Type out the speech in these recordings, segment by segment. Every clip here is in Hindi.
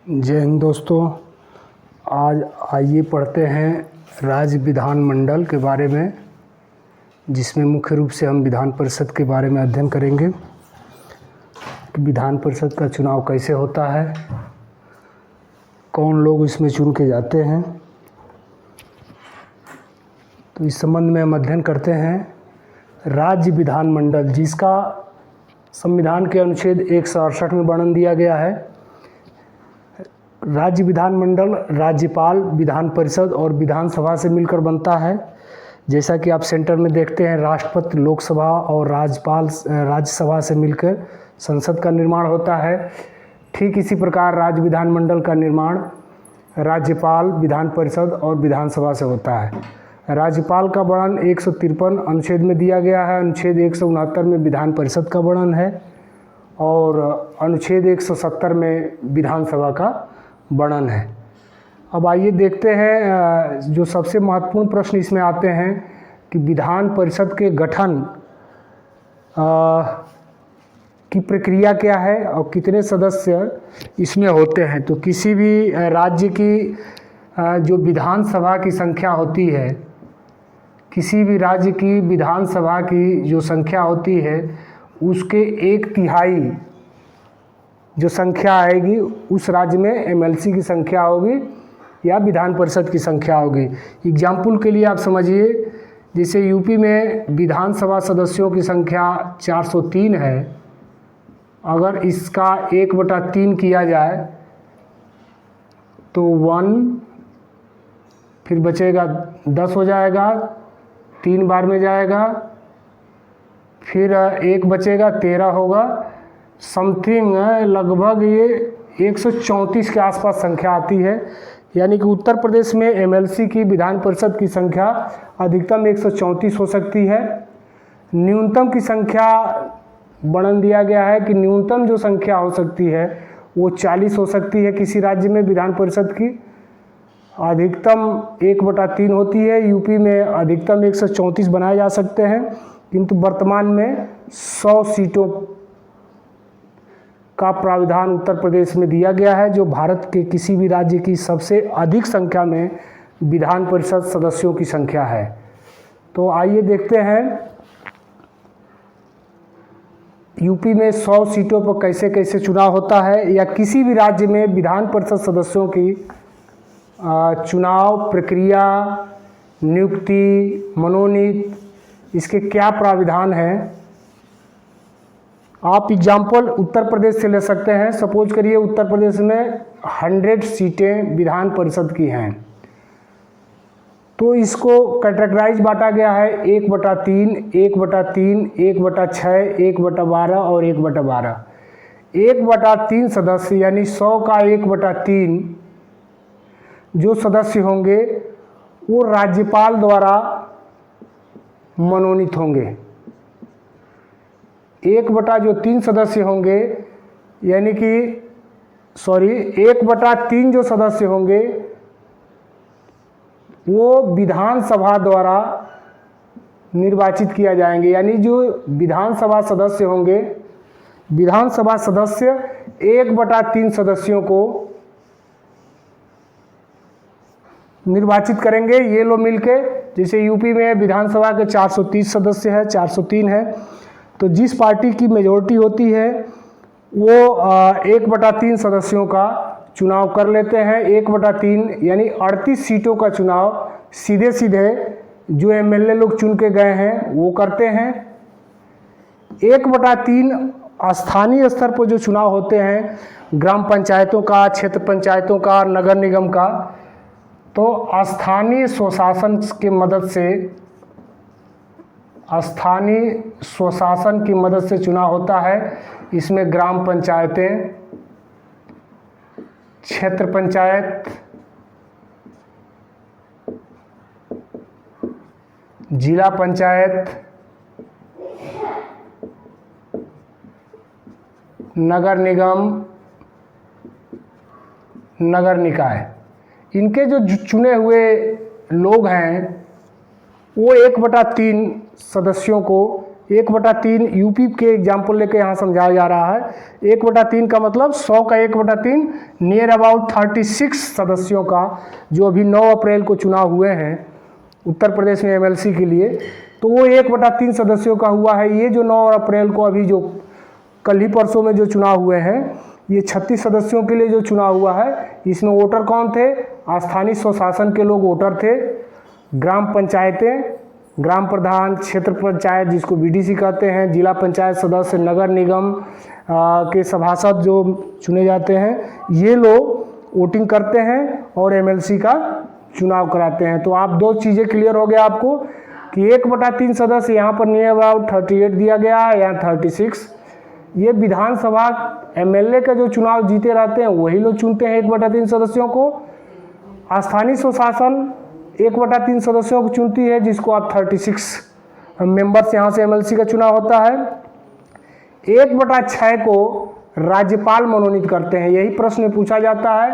जय हिंद दोस्तों। आज आइए पढ़ते हैं राज्य विधानमंडल के बारे में, जिसमें मुख्य रूप से हम विधान परिषद के बारे में अध्ययन करेंगे कि विधान परिषद का चुनाव कैसे होता है, कौन लोग इसमें चुन के जाते हैं। तो इस संबंध में हम अध्ययन करते हैं राज्य विधानमंडल, जिसका संविधान के अनुच्छेद 168 में वर्णन दिया गया है। राज्य विधानमंडल राज्यपाल, विधान परिषद और विधानसभा से मिलकर बनता है। जैसा कि आप सेंटर में देखते हैं, राष्ट्रपति, लोकसभा और राज्यपाल राज्यसभा से मिलकर संसद का निर्माण होता है। ठीक इसी प्रकार राज्य विधानमंडल का निर्माण राज्यपाल, विधान परिषद और विधानसभा से होता है। राज्यपाल का वर्णन 153 अनुच्छेद में दिया गया है। अनुच्छेद 169 में विधान परिषद का वर्णन है और अनुच्छेद 170 में विधानसभा का वर्णन है। अब आइए देखते हैं जो सबसे महत्वपूर्ण प्रश्न इसमें आते हैं कि विधान परिषद के गठन की प्रक्रिया क्या है और कितने सदस्य इसमें होते हैं। तो किसी भी राज्य की जो विधानसभा की संख्या होती है, किसी भी राज्य की विधानसभा की जो संख्या होती है, उसके 1/3 जो संख्या आएगी उस राज्य में एमएलसी की संख्या होगी या विधान परिषद की संख्या होगी। एग्जाम्पल के लिए आप समझिए, जैसे यूपी में विधानसभा सदस्यों की संख्या 403 है। अगर इसका 1/3 किया जाए तो 1, फिर बचेगा 10 हो जाएगा, 3 बार में जाएगा, फिर 1 बचेगा, 13 होगा। समथिंग लगभग ये 134 के आसपास संख्या आती है। यानी कि उत्तर प्रदेश में एमएलसी की विधान परिषद की संख्या अधिकतम 134 हो सकती है। न्यूनतम की संख्या वर्णन दिया गया है कि न्यूनतम जो संख्या हो सकती है वो 40 हो सकती है किसी राज्य में विधान परिषद की। अधिकतम 1/3 होती है। यूपी में अधिकतम 134 बनाए जा सकते हैं, किंतु वर्तमान में 100 सीटों का प्रावधान उत्तर प्रदेश में दिया गया है, जो भारत के किसी भी राज्य की सबसे अधिक संख्या में विधान परिषद सदस्यों की संख्या है। तो आइए देखते हैं यूपी में 100 सीटों पर कैसे कैसे चुनाव होता है, या किसी भी राज्य में विधान परिषद सदस्यों की चुनाव प्रक्रिया, नियुक्ति, मनोनीत, इसके क्या प्राविधान हैं। आप एग्जाम्पल उत्तर प्रदेश से ले सकते हैं। सपोज करिए उत्तर प्रदेश में 100 सीटें विधान परिषद की हैं, तो इसको कैटेगराइज बांटा गया है 1/3, 1/3, 1/6, 1/12 और 1/12। 1/3 सदस्य यानी 100 का 1/3 जो सदस्य होंगे वो राज्यपाल द्वारा मनोनीत होंगे। 1/3 सदस्य होंगे, यानी कि 1/3 जो सदस्य होंगे वो विधानसभा द्वारा निर्वाचित किया जाएंगे। यानी जो विधानसभा सदस्य होंगे, विधानसभा सदस्य 1/3 सदस्यों को निर्वाचित करेंगे। ये लोग मिलके, जैसे यूपी में विधानसभा के 430 सदस्य है, 403 है, तो जिस पार्टी की मेजॉरिटी होती है वो 1/3 सदस्यों का चुनाव कर लेते हैं। 1/3 यानी 38 सीटों का चुनाव सीधे सीधे जो एमएलए लोग चुन के गए हैं वो करते हैं। 1/3 स्थानीय स्तर पर जो चुनाव होते हैं, ग्राम पंचायतों का, क्षेत्र पंचायतों का, नगर निगम का, तो स्थानीय स्वशासन की मदद से चुनाव होता है। इसमें ग्राम पंचायतें, क्षेत्र पंचायत, जिला पंचायत, नगर निगम, नगर निकाय, इनके जो चुने हुए लोग हैं वो 1/3 सदस्यों को 1/3 यूपी के एग्जाम्पल लेके यहाँ समझाया जा रहा है। 1/3 का मतलब 100 का 1/3 नियर अबाउट 36 सदस्यों का, जो अभी 9 अप्रैल को चुनाव हुए हैं उत्तर प्रदेश में एमएलसी के लिए, तो वो 1/3 सदस्यों का हुआ है। ये जो 9 अप्रैल को अभी जो कल ही परसों में जो चुनाव हुए हैं, ये 36 सदस्यों के लिए जो चुनाव हुआ है, इसमें वोटर कौन थे? स्थानीय स्वशासन के लोग वोटर थे, ग्राम पंचायतें, ग्राम प्रधान, क्षेत्र पंचायत जिसको बीडीसी कहते हैं, जिला पंचायत सदस्य, नगर निगम के सभासद जो चुने जाते हैं, ये लोग वोटिंग करते हैं और एमएलसी का चुनाव कराते हैं। तो आप दो चीज़ें क्लियर हो गया आपको कि 1/3 सदस्य यहाँ पर नियर अबाउट 38 दिया गया है या 36। ये विधानसभा एमएलए का जो चुनाव जीते रहते हैं वही लोग चुनते हैं 1/3 सदस्यों को। स्थानीय स्वशासन 1/3 सदस्यों को चुनती है, जिसको आप 36 मेंबर्स यहाँ से एमएलसी का चुनाव होता है। 1/6 को राज्यपाल मनोनीत करते हैं। यही प्रश्न पूछा जाता है,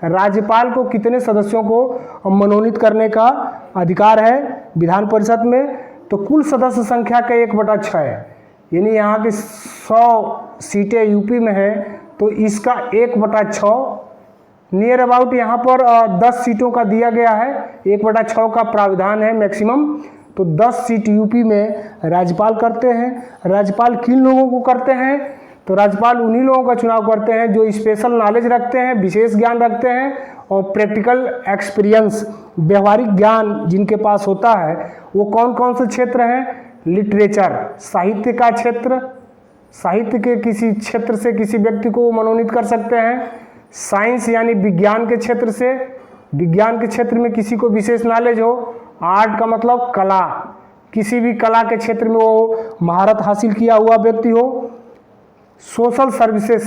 राज्यपाल को कितने सदस्यों को मनोनीत करने का अधिकार है विधान परिषद में? तो कुल सदस्य संख्या का 1/6, यानी यहाँ की 100 सीटें यूपी में हैं, तो इसका 1/6 नियर अबाउट यहाँ पर 10 सीटों का दिया गया है। 1/6 का प्राविधान है मैक्सिमम, तो 10 सीट यूपी में राज्यपाल करते हैं। राज्यपाल किन लोगों को करते हैं? तो राज्यपाल उन्हीं लोगों का चुनाव करते हैं जो स्पेशल नॉलेज रखते हैं, विशेष ज्ञान रखते हैं और प्रैक्टिकल एक्सपीरियंस, व्यवहारिक ज्ञान जिनके पास होता है। वो कौन कौन से क्षेत्र हैं? लिटरेचर, साहित्य का क्षेत्र, साहित्य के किसी क्षेत्र से किसी व्यक्ति को मनोनीत कर सकते हैं। साइंस यानी विज्ञान के क्षेत्र से, विज्ञान के क्षेत्र में किसी को विशेष नॉलेज हो। आर्ट का मतलब कला, किसी भी कला के क्षेत्र में वो महारत हासिल किया हुआ व्यक्ति हो। सोशल सर्विसेज,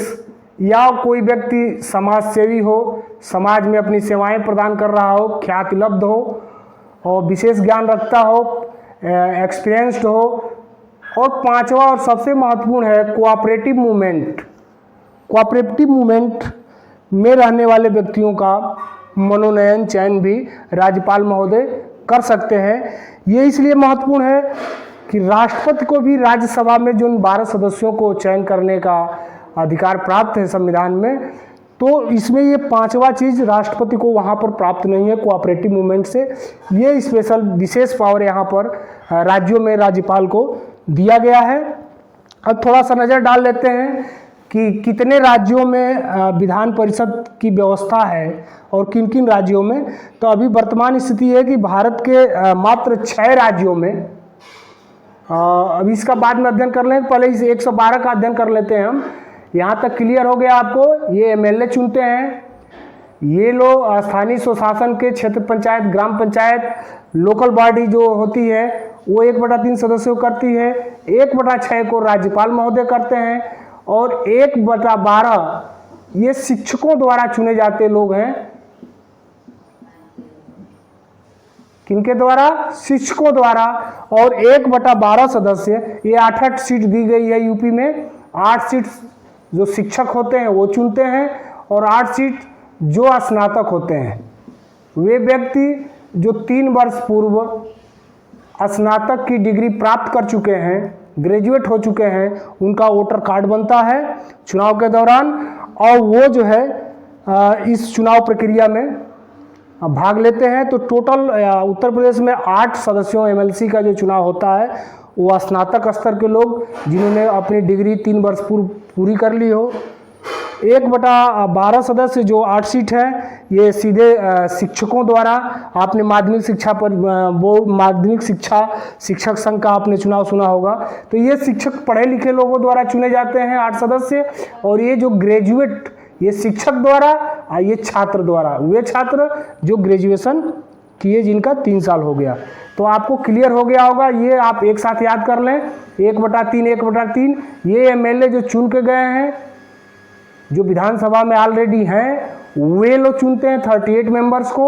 या कोई व्यक्ति समाज सेवी हो, समाज में अपनी सेवाएं प्रदान कर रहा हो, ख्याति लब्ध हो और विशेष ज्ञान रखता हो, एक्सपीरियंस्ड हो। और पांचवा और सबसे महत्वपूर्ण है कोऑपरेटिव मूवमेंट। कोऑपरेटिव मूवमेंट में रहने वाले व्यक्तियों का मनोनयन चयन भी राज्यपाल महोदय कर सकते हैं। ये इसलिए महत्वपूर्ण है कि राष्ट्रपति को भी राज्यसभा में जो 12 सदस्यों को चयन करने का अधिकार प्राप्त है संविधान में, तो इसमें ये पांचवा चीज़ राष्ट्रपति को वहाँ पर प्राप्त नहीं है कोऑपरेटिव मूवमेंट से। ये स्पेशल विशेष पावर यहाँ पर राज्यों में राज्यपाल को दिया गया है। अब थोड़ा सा नज़र डाल लेते हैं कि कितने राज्यों में विधान परिषद की व्यवस्था है और किन किन राज्यों में। तो अभी वर्तमान स्थिति है कि भारत के मात्र 6 राज्यों में, अभी इसका बाद में अध्ययन कर लें, पहले इस 112 का अध्ययन कर लेते हैं हम। यहाँ तक क्लियर हो गया आपको। ये एमएलए चुनते हैं, ये लोग स्थानीय स्वशासन के क्षेत्र पंचायत, ग्राम पंचायत, लोकल बॉडी जो होती है वो 1/3 सदस्यों करती है। 1/6 को राज्यपाल महोदय करते हैं और 1/12 ये शिक्षकों द्वारा चुने जाते लोग हैं। किनके द्वारा? शिक्षकों द्वारा। और 1/12 सदस्य, ये 8 सीट दी गई है यूपी में। 8 सीट जो शिक्षक होते हैं वो चुनते हैं और 8 सीट जो स्नातक होते हैं, वे व्यक्ति जो 3 वर्ष पूर्व स्नातक की डिग्री प्राप्त कर चुके हैं, ग्रेजुएट हो चुके हैं, उनका वोटर कार्ड बनता है चुनाव के दौरान और वो जो है इस चुनाव प्रक्रिया में भाग लेते हैं। तो टोटल उत्तर प्रदेश में 8 सदस्यों एमएलसी का जो चुनाव होता है वो स्नातक स्तर के लोग जिन्होंने अपनी डिग्री 3 वर्ष पूर्व पूरी कर ली हो। 1/12 सदस्य जो 8 सीट है, ये सीधे शिक्षकों द्वारा, आपने माध्यमिक शिक्षा पर वो माध्यमिक शिक्षा शिक्षक संघ का आपने चुनाव सुना होगा, तो ये शिक्षक पढ़े लिखे लोगों द्वारा चुने जाते हैं 8 सदस्य। और ये जो ग्रेजुएट, ये शिक्षक द्वारा और ये छात्र द्वारा, वे छात्र जो ग्रेजुएशन किए जिनका 3 साल हो गया। तो आपको क्लियर हो गया होगा, ये आप एक साथ याद कर लें। 1/3 1/3 ये एमएलए जो चुन के गए हैं, जो विधानसभा में ऑलरेडी हैं, वे लोग चुनते हैं 38 मेंबर्स को।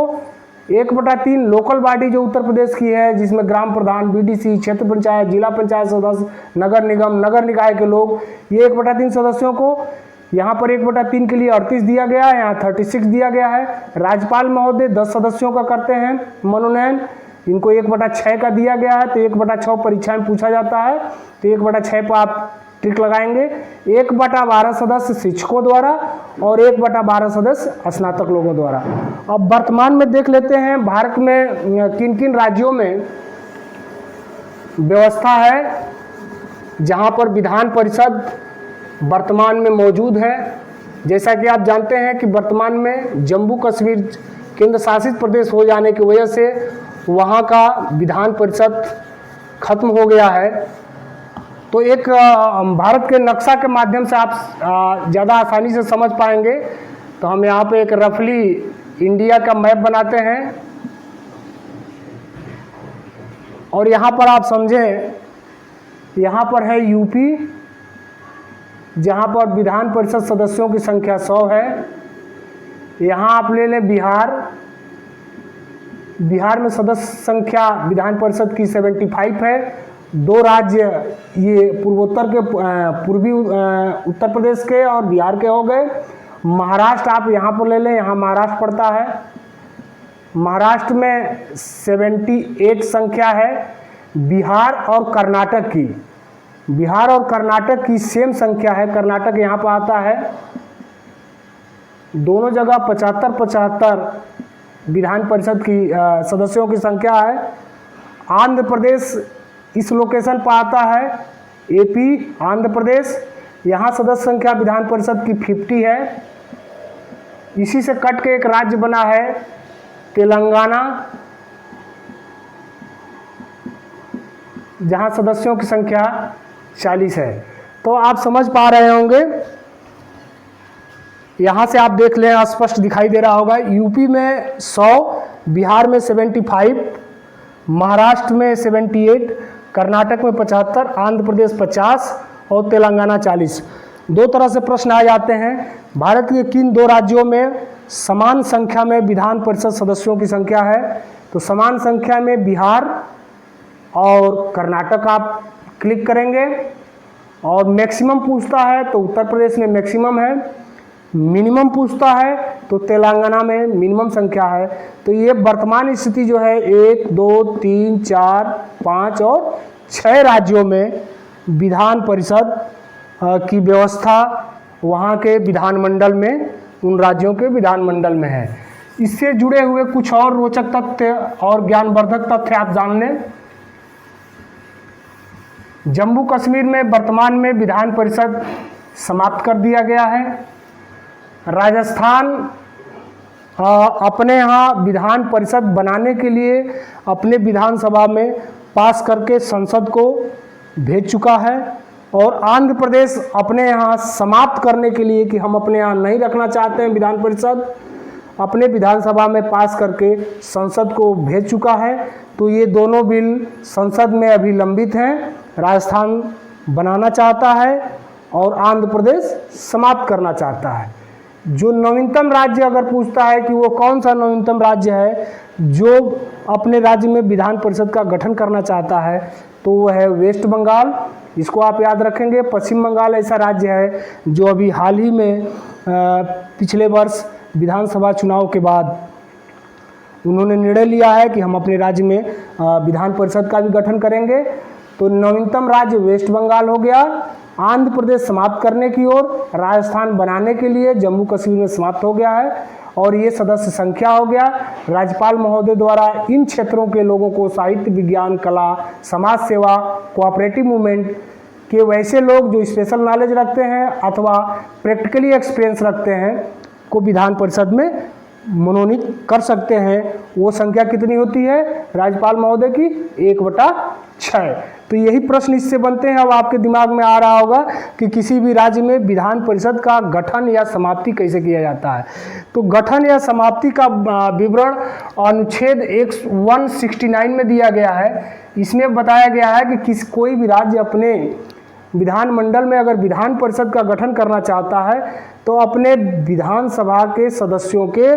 1/3 लोकल बॉडी जो उत्तर प्रदेश की है, जिसमें ग्राम प्रधान, बीडीसी, क्षेत्र पंचायत, जिला पंचायत सदस्य, नगर निगम, नगर निकाय के लोग, ये 1/3 सदस्यों को यहाँ पर 1/3 के लिए 38 दिया गया है, यहाँ 36 दिया गया है। राज्यपाल महोदय 10 सदस्यों का करते हैं मनोनयन। इनको 1/6 का दिया गया है, तो 1/6 परीक्षा में पूछा जाता है, तो 1/6 पर आप ट्रिक लगाएंगे। 1/12 सदस्य शिक्षकों द्वारा और 1/12 सदस्य स्नातक लोगों द्वारा। अब वर्तमान में देख लेते हैं भारत में किन किन राज्यों में व्यवस्था है जहां पर विधान परिषद वर्तमान में मौजूद है। जैसा कि आप जानते हैं कि वर्तमान में जम्मू कश्मीर केंद्र शासित प्रदेश हो जाने की वजह से वहां का विधान परिषद खत्म हो गया है। तो एक भारत के नक्शा के माध्यम से आप ज़्यादा आसानी से समझ पाएंगे, तो हम यहाँ पे एक रफली इंडिया का मैप बनाते हैं और यहाँ पर आप समझें, यहाँ पर है यूपी, जहाँ पर विधान परिषद सदस्यों की संख्या 100 है। यहाँ आप ले लें बिहार, बिहार में सदस्य संख्या विधान परिषद की 75 है। 2 राज्य ये पूर्वोत्तर के पूर्वी उत्तर प्रदेश के और बिहार के हो गए। महाराष्ट्र आप यहाँ पर ले लें, यहाँ महाराष्ट्र पड़ता है। महाराष्ट्र में 78 संख्या है। बिहार और कर्नाटक की, बिहार और कर्नाटक की सेम संख्या है। कर्नाटक यहाँ पर आता है। दोनों जगह 75-75 विधान परिषद की सदस्यों की संख्या है। आंध्र प्रदेश इस लोकेशन पर आता है, एपी आंध्र प्रदेश, यहाँ सदस्य संख्या विधान परिषद की 50 है। इसी से कट के एक राज्य बना है तेलंगाना, जहाँ सदस्यों की संख्या 40 है। तो आप समझ पा रहे होंगे, यहाँ से आप देख लें, स्पष्ट दिखाई दे रहा होगा। यूपी में 100, बिहार में 75, महाराष्ट्र में 78, कर्नाटक में 75, आंध्र प्रदेश 50 और तेलंगाना 40। 2 तरह से प्रश्न आ जाते हैं, भारत के किन 2 राज्यों में समान संख्या में विधान परिषद सदस्यों की संख्या है। तो समान संख्या में बिहार और कर्नाटक आप क्लिक करेंगे। और मैक्सिमम पूछता है तो उत्तर प्रदेश में मैक्सिमम है। मिनिमम पूछता है तो तेलंगाना में मिनिमम संख्या है। तो ये वर्तमान स्थिति जो है 1, 2, 3, 4, 5 और 6 राज्यों में विधान परिषद की व्यवस्था वहाँ के विधानमंडल में, उन राज्यों के विधानमंडल में है। इससे जुड़े हुए कुछ और रोचक तथ्य और ज्ञानवर्धक तथ्य आप जान लें। जम्मू कश्मीर में वर्तमान में विधान परिषद समाप्त कर दिया गया है। राजस्थान अपने यहाँ विधान परिषद बनाने के लिए अपने विधानसभा में पास करके संसद को भेज चुका है। और आंध्र प्रदेश अपने यहाँ समाप्त करने के लिए कि हम अपने यहाँ नहीं रखना चाहते हैं विधान परिषद, अपने विधानसभा में पास करके संसद को भेज चुका है। तो ये दोनों बिल संसद में अभी लंबित हैं। राजस्थान बनाना चाहता है और आंध्र प्रदेश समाप्त करना चाहता है। जो नवीनतम राज्य अगर पूछता है कि वो कौन सा नवीनतम राज्य है जो अपने राज्य में विधान परिषद का गठन करना चाहता है, तो वो है वेस्ट बंगाल। इसको आप याद रखेंगे। पश्चिम बंगाल ऐसा राज्य है जो अभी हाल ही में पिछले वर्ष विधानसभा चुनाव के बाद उन्होंने निर्णय लिया है कि हम अपने राज्य में विधान परिषद का भी गठन करेंगे। तो नवीनतम राज्य वेस्ट बंगाल हो गया। आंध्र प्रदेश समाप्त करने की ओर, राजस्थान बनाने के लिए जम्मू कश्मीर में समाप्त हो गया है। और ये सदस्य संख्या हो गया। राज्यपाल महोदय द्वारा इन क्षेत्रों के लोगों को साहित्य, विज्ञान, कला, समाज सेवा, कोऑपरेटिव मूवमेंट के वैसे लोग जो स्पेशल नॉलेज रखते हैं अथवा प्रैक्टिकली एक्सपीरियंस रखते हैं को विधान परिषद में मनोनीत कर सकते हैं। वो संख्या कितनी होती है राज्यपाल महोदय की? 1/6। तो यही प्रश्न इससे बनते हैं। अब आपके दिमाग में आ रहा होगा कि किसी भी राज्य में विधान परिषद का गठन या समाप्ति कैसे किया जाता है। तो गठन या समाप्ति का विवरण अनुच्छेद 169 में दिया गया है। इसमें बताया गया है कि कोई भी राज्य अपने विधानमंडल में अगर विधान परिषद का गठन करना चाहता है तो अपने विधानसभा के सदस्यों के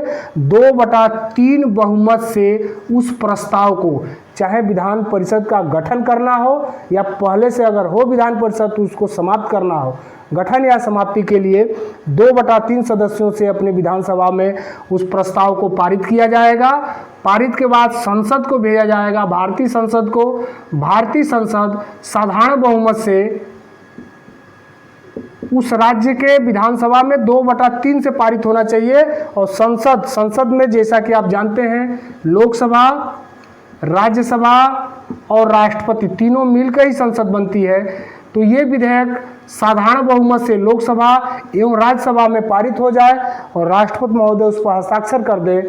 2/3 बहुमत से उस प्रस्ताव को, चाहे विधान परिषद का गठन करना हो या पहले से अगर हो विधान परिषद तो उसको समाप्त करना हो, गठन या समाप्ति के लिए 2/3 सदस्यों से अपने विधानसभा में उस प्रस्ताव को पारित किया जाएगा। पारित के बाद संसद को भेजा जाएगा, भारतीय संसद को। भारतीय संसद साधारण बहुमत से उस राज्य के विधानसभा में 2/3 से पारित होना चाहिए। और संसद में जैसा कि आप जानते हैं लोकसभा, राज्यसभा और राष्ट्रपति तीनों मिलकर ही संसद बनती है। तो ये विधेयक साधारण बहुमत से लोकसभा एवं राज्यसभा में पारित हो जाए और राष्ट्रपति महोदय उस पर हस्ताक्षर कर दे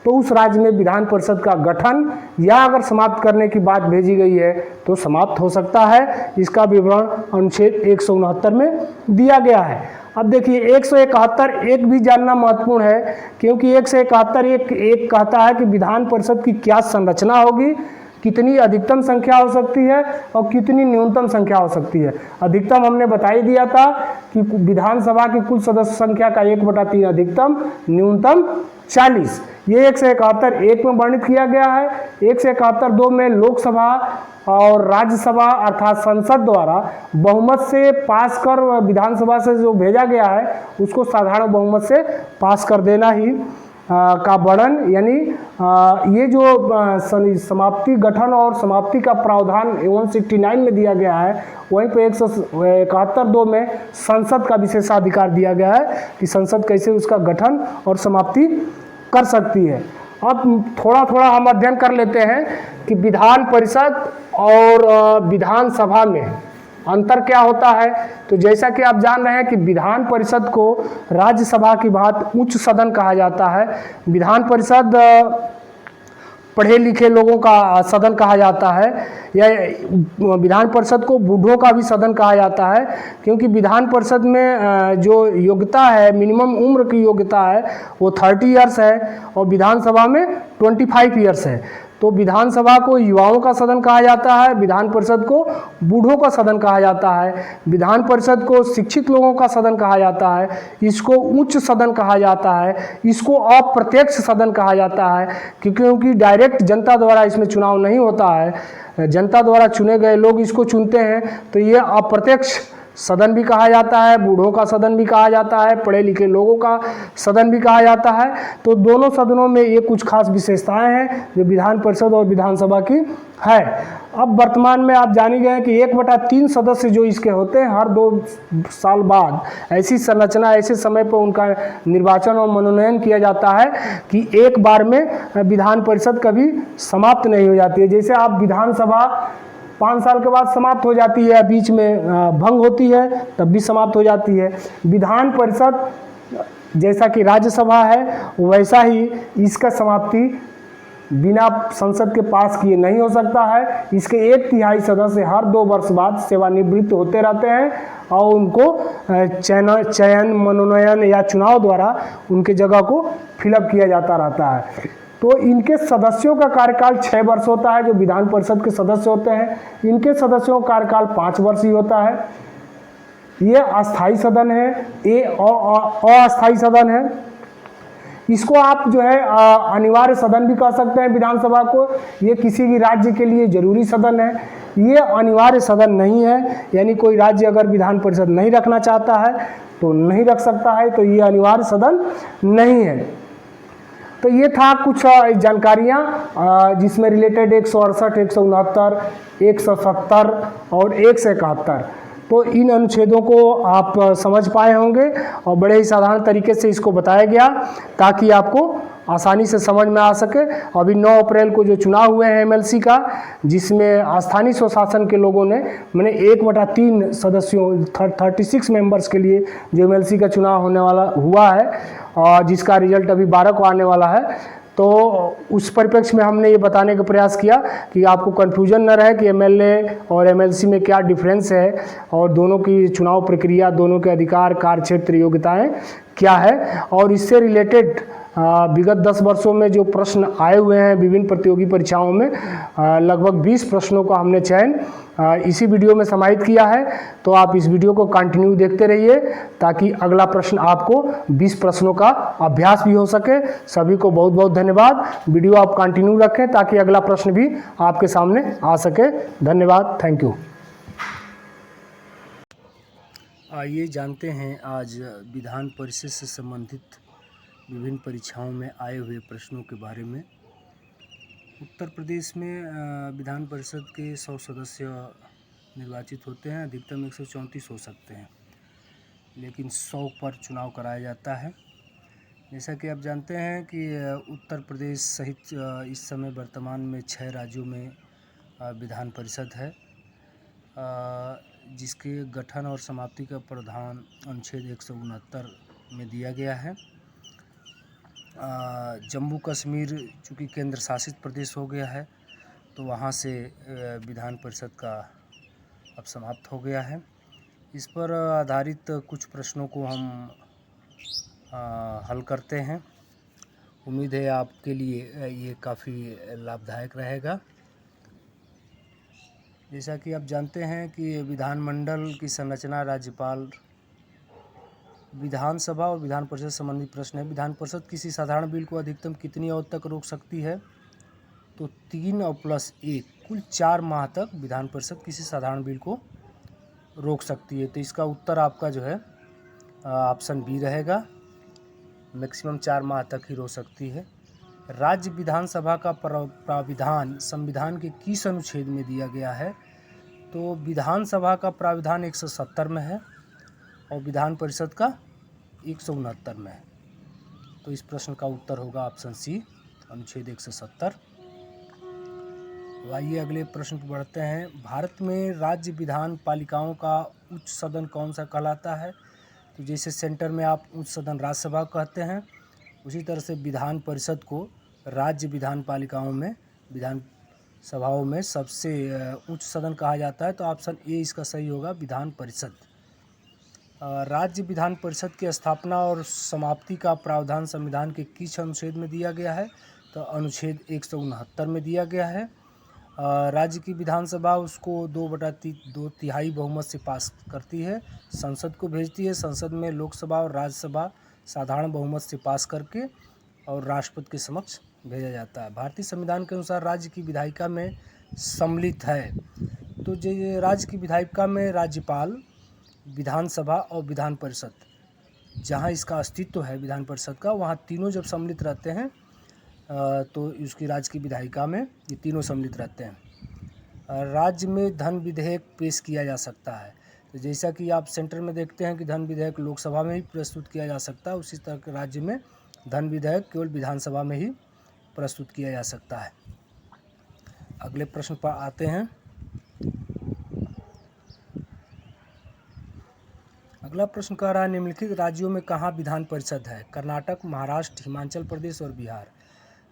तो उस राज्य में विधान परिषद का गठन या अगर समाप्त करने की बात भेजी गई है तो समाप्त हो सकता है। इसका विवरण अनुच्छेद 169 में दिया गया है। अब देखिए 171 एक भी जानना महत्वपूर्ण है, क्योंकि 171 एक कहता है कि विधान परिषद की क्या संरचना होगी, कितनी अधिकतम संख्या हो सकती है और कितनी न्यूनतम संख्या हो सकती है। अधिकतम हमने बता ही दिया था कि विधानसभा की कुल सदस्य संख्या का 1/3 अधिकतम, न्यूनतम 40। ये 171 एक में वर्णित किया गया है। 171 2 में लोकसभा और राज्यसभा अर्थात संसद द्वारा बहुमत से पास कर विधानसभा से जो भेजा गया है उसको साधारण बहुमत से पास कर देना ही का वर्णन, यानी ये जो समाप्ति गठन और समाप्ति का प्रावधान 169 में दिया गया है, वहीं पे 171 2 में संसद का विशेषाधिकार दिया गया है कि संसद कैसे उसका गठन और समाप्ति कर सकती है। अब थोड़ा थोड़ा हम अध्ययन कर लेते हैं कि विधान परिषद और विधानसभा में अंतर क्या होता है। तो जैसा कि आप जान रहे हैं कि विधान परिषद को राज्यसभा की भांति उच्च सदन कहा जाता है। विधान परिषद पढ़े लिखे लोगों का सदन कहा जाता है, या विधान परिषद को बूढ़ों का भी सदन कहा जाता है, क्योंकि विधान परिषद में जो योग्यता है, मिनिमम उम्र की योग्यता है वो 30 ईयर्स है और विधानसभा में 25 ईयर्स है। तो विधानसभा को युवाओं का सदन कहा जाता है, विधान परिषद को बूढ़ों का सदन कहा जाता है। विधान परिषद को शिक्षित लोगों का सदन कहा जाता है, इसको उच्च सदन कहा जाता है, इसको अप्रत्यक्ष सदन कहा जाता है क्योंकि डायरेक्ट जनता द्वारा इसमें चुनाव नहीं होता है, जनता द्वारा चुने गए लोग इसको चुनते हैं। तो ये अप्रत्यक्ष सदन भी कहा जाता है, बूढ़ों का सदन भी कहा जाता है, पढ़े लिखे लोगों का सदन भी कहा जाता है। तो दोनों सदनों में ये कुछ खास विशेषताएं हैं जो विधान परिषद और विधानसभा की है। अब वर्तमान में आप जान ही गए कि 1/3 सदस्य जो इसके होते हैं, हर 2 साल बाद ऐसी संरचना, ऐसे समय पर उनका निर्वाचन और मनोनयन किया जाता है कि एक बार में विधान परिषद कभी समाप्त नहीं हो जाती है। जैसे आप विधानसभा 5 साल के बाद समाप्त हो जाती है, बीच में भंग होती है तब भी समाप्त हो जाती है। विधान परिषद जैसा कि राज्यसभा है वैसा ही इसका समाप्ति बिना संसद के पास किए नहीं हो सकता है। इसके 1/3 सदस्य हर 2 वर्ष बाद सेवानिवृत्त होते रहते हैं और उनको चयन, मनोनयन या चुनाव द्वारा उनके जगह को फिलअप किया जाता रहता है। तो इनके सदस्यों का कार्यकाल 6 वर्ष होता है। जो विधान परिषद के सदस्य होते हैं इनके सदस्यों का कार्यकाल 5 वर्ष ही होता है। ये अस्थाई सदन है, ये अस्थाई सदन है। इसको आप जो है अनिवार्य सदन भी कह सकते हैं विधानसभा को। ये किसी भी राज्य के लिए जरूरी सदन है, ये अनिवार्य सदन नहीं है, यानी कोई राज्य अगर विधान परिषद नहीं रखना चाहता है तो नहीं रख सकता है, तो ये अनिवार्य सदन नहीं है। तो ये था कुछ जानकारियाँ जिसमें रिलेटेड 168, 169, 170 और 171। तो इन अनुच्छेदों को आप समझ पाए होंगे और बड़े ही साधारण तरीके से इसको बताया गया ताकि आपको आसानी से समझ में आ सके। अभी 9 अप्रैल को जो चुनाव हुए हैं एमएलसी का, जिसमें स्थानीय स्वशासन के लोगों ने मैंने 1/3 सदस्यों 36 मेंबर्स के लिए जो एमएलसी का चुनाव होने वाला हुआ है और जिसका रिजल्ट अभी 12 को आने वाला है। तो उस परिप्रेक्ष्य में हमने ये बताने का प्रयास किया कि आपको कन्फ्यूजन न रहे कि एमएलए और एमएलसी में क्या डिफरेंस है और दोनों की चुनाव प्रक्रिया, दोनों के अधिकार, कार्यक्षेत्र, योग्यताएं क्या है। और इससे रिलेटेड विगत 10 वर्षों में जो प्रश्न आए हुए हैं विभिन्न प्रतियोगी परीक्षाओं में, लगभग 20 प्रश्नों का हमने चयन इसी वीडियो में समाहित किया है। तो आप इस वीडियो को कंटिन्यू देखते रहिए ताकि अगला प्रश्न आपको 20 प्रश्नों का अभ्यास भी हो सके। सभी को बहुत बहुत धन्यवाद। वीडियो आप कंटिन्यू रखें ताकि अगला प्रश्न भी आपके सामने आ सके। धन्यवाद, थैंक यू। आइए जानते हैं आज विधान परिषद से संबंधित विभिन्न परीक्षाओं में आए हुए प्रश्नों के बारे में। उत्तर प्रदेश में विधान परिषद के 100 सदस्य निर्वाचित होते हैं। अधिकतम 134 हो सकते हैं, लेकिन 100 पर चुनाव कराया जाता है। जैसा कि आप जानते हैं कि उत्तर प्रदेश सहित इस समय वर्तमान में 6 राज्यों में विधान परिषद है, जिसके गठन और समाप्ति का प्रावधान अनुच्छेद 169 में दिया गया है। जम्मू कश्मीर चूँकि केंद्र शासित प्रदेश हो गया है, तो वहाँ से विधान परिषद का अब समाप्त हो गया है। इस पर आधारित कुछ प्रश्नों को हम हल करते हैं। उम्मीद है आपके लिए ये काफ़ी लाभदायक रहेगा। जैसा कि आप जानते हैं कि विधानमंडल की संरचना राज्यपाल, विधानसभा और विधान परिषद संबंधित प्रश्न है। विधान परिषद किसी साधारण बिल को अधिकतम कितनी अवधि तक रोक सकती है? तो 3 और +1 कुल 4 माह तक विधान परिषद किसी साधारण बिल को रोक सकती है। तो इसका उत्तर आपका जो है ऑप्शन बी रहेगा, मैक्सिमम 4 माह तक ही रोक सकती है। राज्य विधानसभा का प्राविधान संविधान के किस अनुच्छेद में दिया गया है? तो विधानसभा का प्राविधान 170 में है और विधान परिषद का 169 में है। तो इस प्रश्न का उत्तर होगा ऑप्शन सी, अनुच्छेद 170। आइए अगले प्रश्न पर बढ़ते हैं। भारत में राज्य विधान पालिकाओं का उच्च सदन कौन सा कहलाता है? तो जैसे सेंटर में आप उच्च सदन राज्यसभा कहते हैं, उसी तरह से विधान परिषद को राज्य विधान पालिकाओं में, विधान सभाओं में सबसे उच्च सदन कहा जाता है। तो ऑप्शन ए इसका सही होगा, विधान परिषद। राज्य विधान परिषद की स्थापना और समाप्ति का प्रावधान संविधान के किस अनुच्छेद में दिया गया है? तो अनुच्छेद 169 में दिया गया है। राज्य की विधानसभा उसको 2 तिहाई बहुमत से पास करती है, संसद को भेजती है। संसद में लोकसभा और राज्यसभा साधारण बहुमत से पास करके और राष्ट्रपति के समक्ष भेजा जाता है। भारतीय संविधान के अनुसार राज्य की विधायिका में सम्मिलित है। तो जो राज्य की विधायिका में राज्यपाल, विधानसभा और विधान परिषद, जहाँ इसका अस्तित्व है विधान परिषद का, वहाँ तीनों जब सम्मिलित रहते हैं तो उसकी राज्य की विधायिका में ये तीनों सम्मिलित रहते हैं। राज्य में धन विधेयक पेश किया जा सकता है। तो जैसा कि आप सेंटर में देखते हैं कि धन विधेयक लोकसभा में ही प्रस्तुत किया जा सकता है, उसी तरह राज्य में धन विधेयक केवल विधानसभा में ही प्रस्तुत किया जा सकता है। अगले प्रश्न पर आते हैं। अगला प्रश्न कह रहा है, निम्नलिखित राज्यों में कहाँ विधान परिषद है? कर्नाटक, महाराष्ट्र, हिमाचल प्रदेश और बिहार।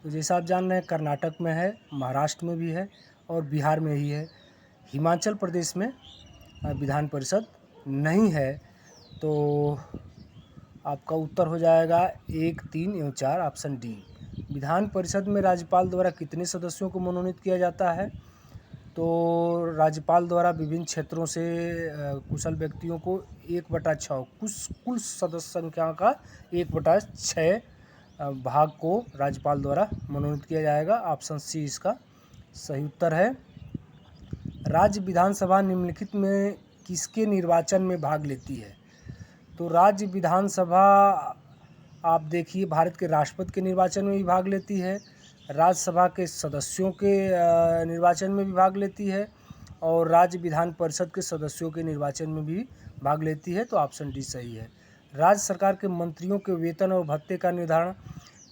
तो जैसा आप जान रहे हैं, कर्नाटक में है, महाराष्ट्र में भी है और बिहार में ही है। हिमाचल प्रदेश में विधान परिषद नहीं है। तो आपका उत्तर हो जाएगा 1, 3 एवं 4, ऑप्शन डी। विधान परिषद में राज्यपाल द्वारा कितने सदस्यों को मनोनीत किया जाता है? तो राज्यपाल द्वारा विभिन्न क्षेत्रों से कुशल व्यक्तियों को 1/6 कुल सदस्य संख्या का 1/6 भाग को राज्यपाल द्वारा मनोनीत किया जाएगा। ऑप्शन सी इसका सही उत्तर है। राज्य विधानसभा निम्नलिखित में किसके निर्वाचन में भाग लेती है? तो राज्य विधानसभा आप देखिए भारत के राष्ट्रपति के निर्वाचन में भी भाग लेती है, राज्यसभा के सदस्यों के निर्वाचन में भी भाग लेती है और राज्य विधान परिषद के सदस्यों के निर्वाचन में भी भाग लेती है। तो ऑप्शन डी सही है। राज्य सरकार के मंत्रियों के वेतन और भत्ते का निर्धारण,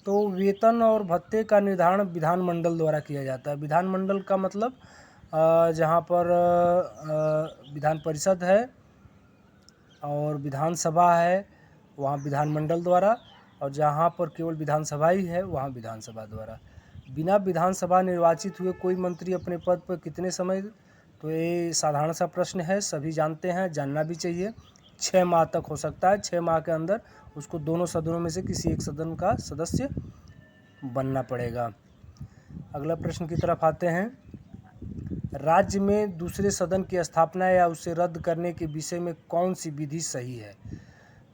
तो वेतन और भत्ते का निर्धारण विधानमंडल द्वारा किया जाता है। विधानमंडल का मतलब जहाँ पर विधान परिषद है और विधानसभा है वहाँ विधानमंडल द्वारा, और जहाँ पर केवल विधानसभा ही है वहाँ विधानसभा द्वारा। बिना विधानसभा निर्वाचित हुए कोई मंत्री अपने पद पर कितने समय? तो ये साधारण सा प्रश्न है, सभी जानते हैं, जानना भी चाहिए। 6 माह तक हो सकता है। 6 माह के अंदर उसको दोनों सदनों में से किसी एक सदन का सदस्य बनना पड़ेगा। अगला प्रश्न की तरफ आते हैं। राज्य में दूसरे सदन की स्थापना या उसे रद्द करने के विषय में कौन सी विधि सही है?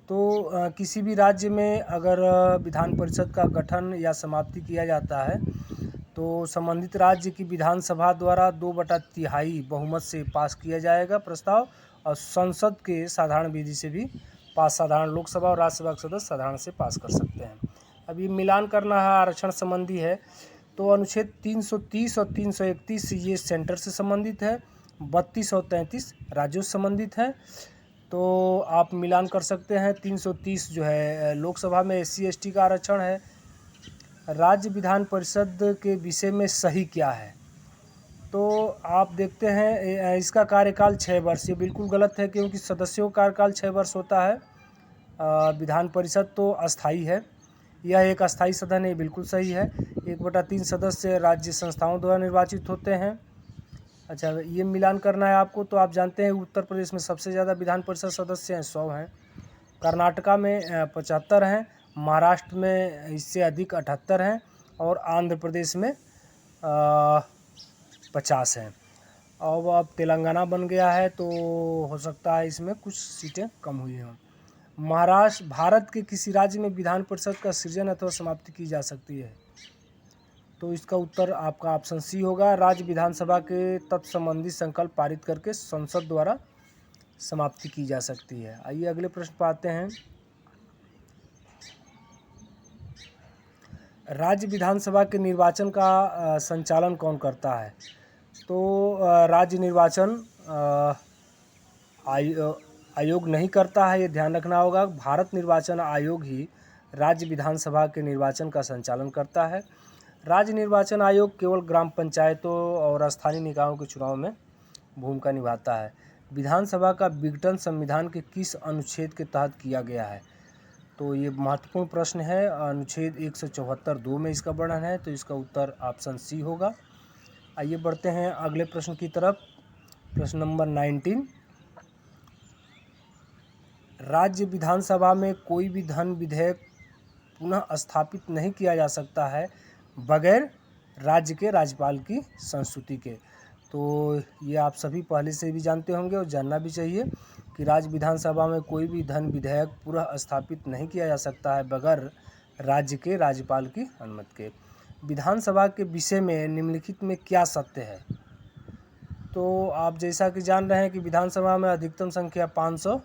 तो किसी भी राज्य में अगर विधान परिषद का गठन या समाप्ति किया जाता है तो संबंधित राज्य की विधानसभा द्वारा 2/3 बहुमत से पास किया जाएगा प्रस्ताव, और संसद के साधारण विधि से भी पास, साधारण लोकसभा और राज्यसभा के सदस्य साधारण से पास कर सकते हैं। अब ये मिलान करना है, आरक्षण संबंधी है, तो अनुच्छेद 330 और 331 ये सेंटर से संबंधित है, 32 और 33 राज्यों से संबंधित है। तो आप मिलान कर सकते हैं। 330 जो है लोकसभा में SC ST का आरक्षण है। राज्य विधान परिषद के विषय में सही क्या है? तो आप देखते हैं इसका कार्यकाल 6 वर्ष, ये बिल्कुल गलत है क्योंकि सदस्यों का कार्यकाल 6 वर्ष होता है। विधान परिषद तो अस्थाई है, यह एक अस्थाई सदन है, बिल्कुल सही है। 1/3 सदस्य राज्य संस्थाओं द्वारा निर्वाचित होते हैं। अच्छा, ये मिलान करना है आपको। तो आप जानते हैं उत्तर प्रदेश में सबसे ज़्यादा विधान परिषद सदस्य हैं, 100 हैं। कर्नाटका में 75 हैं, महाराष्ट्र में इससे अधिक 78 हैं, और आंध्र प्रदेश में 50 हैं। अब तेलंगाना बन गया है तो हो सकता है इसमें कुछ सीटें कम हुई हों। महाराष्ट्र, भारत के किसी राज्य में विधान परिषद का सृजन अथवा समाप्ति की जा सकती है? तो इसका उत्तर आपका ऑप्शन सी होगा। राज्य विधानसभा के तत्संबंधी संकल्प पारित करके संसद द्वारा समाप्ति की जा सकती है। आइए अगले प्रश्न पर आते हैं। राज्य विधानसभा के निर्वाचन का संचालन कौन करता है? तो राज्य निर्वाचन आयोग नहीं करता है, ये ध्यान रखना होगा। भारत निर्वाचन आयोग ही राज्य विधानसभा के निर्वाचन का संचालन करता है। राज्य निर्वाचन आयोग केवल ग्राम पंचायतों और स्थानीय निकायों के चुनाव में भूमिका निभाता है। विधानसभा का विघटन संविधान के किस अनुच्छेद के तहत किया गया है? तो ये महत्वपूर्ण प्रश्न है। अनुच्छेद 174(2) में इसका वर्णन है, तो इसका उत्तर ऑप्शन सी होगा। आइए बढ़ते हैं अगले प्रश्न की तरफ। प्रश्न नंबर 19। राज्य विधानसभा में कोई भी धन विधेयक पुनः स्थापित नहीं किया जा सकता है बगैर राज्य के राज्यपाल की संस्तुति के। तो ये आप सभी पहले से भी जानते होंगे और जानना भी चाहिए कि राज्य विधानसभा में कोई भी धन विधेयक पुनः स्थापित नहीं किया जा सकता है बगैर राज्य के राज्यपाल की अनुमति के। विधानसभा के विषय में निम्नलिखित में क्या सत्य है? तो आप जैसा कि जान रहे हैं कि विधानसभा में अधिकतम संख्या 500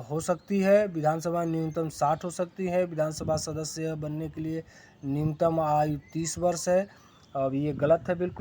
हो सकती है, विधानसभा न्यूनतम 60 हो सकती है। विधानसभा सदस्य बनने के लिए न्यूनतम आयु 30 वर्ष है। अब ये गलत है बिल्कुल।